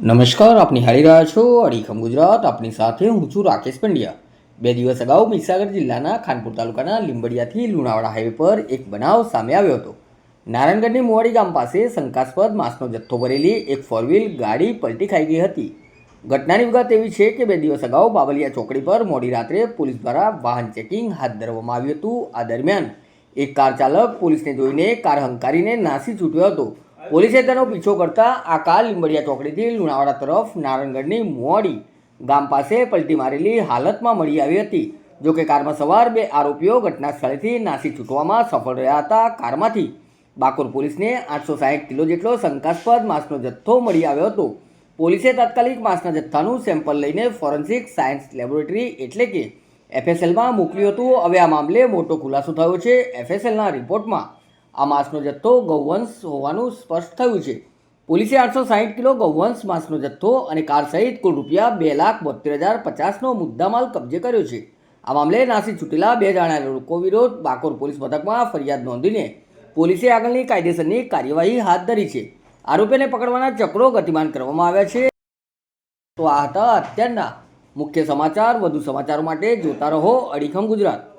નમસ્કાર, આપ નિહાળી રહ્યા છો અડીખમ ગુજરાત. આપની સાથે હું છું રાકેશ પંડ્યા. 2 દિવસ અગાઉ મહીસાગર જિલ્લાના ખાનપુર તાલુકાના લીંબડિયાથી લુણાવાડા હાઈવે પર એક બનાવ સામે આવ્યો હતો. નારાયણગઢની મોવાડી ગામ પાસે શંકાસ્પદ માંસનો જથ્થો ભરેલી એક ફોર વ્હીલ ગાડી પલટી ખાઈ ગઈ હતી. ઘટનાની વિગત એવી છે કે 2 દિવસ અગાઉ બાબલિયા ચોકડી પર મોડી રાત્રે પોલીસ દ્વારા વાહન ચેકિંગ હાથ ધરવામાં આવ્યું હતું. આ દરમિયાન એક કાર ચાલક પોલીસને જોઈને કાર હંકારીને નાસી છૂટ્યો હતો. પોલીસે તેનો પીછો કરતા આ કાર લીંબડિયા ચોકડીથી લુણાવાડા તરફ નારાયણગઢની મોવાડી ગામ પાસે પલટી મારેલી હાલતમાં મળી આવી હતી. જોકે કારમાં સવાર 2 આરોપીઓ ઘટના સ્થળેથી નાસી છૂટવામાં સફળ રહ્યા હતા. કારમાંથી બાકોર પોલીસને 860 કિલો જેટલો શંકાસ્પદ માંસનો જથ્થો મળી આવ્યો હતો. પોલીસે તાત્કાલિક માંસના જથ્થાનું સેમ્પલ લઈને ફોરેન્સિક સાયન્સ લેબોરેટરી એટલે કે એફએસએલમાં મોકલ્યું હતું. હવે આ મામલે મોટો ખુલાસો થયો છે. એફએસએલના રિપોર્ટમાં આ માંસનો જથ્થો ગૌવંશ હોવાનું સ્પષ્ટ થયું છે. પોલીસે 860 કિલો ગૌવંશ માંસનો જથ્થો અને કાર સહિત કુલ ₹2,72,050નો મુદ્દામાલ કબજે કર્યો છે. આ મામલે નાસી છૂટેલા 2 જાણ્યા લોકો વિરુદ્ધ બાકોર પોલીસ મથકમાં ફરિયાદ નોંધીને પોલીસે આગળની કાયદેસરની કાર્યવાહી હાથ ધરી છે. આરોપીને પકડવાના ચક્રો ગતિમાન કરવામાં આવ્યા છે. તો આ હતા અત્યારના મુખ્ય સમાચાર. વધુ સમાચારો માટે જોતા રહો અડીખમ ગુજરાત.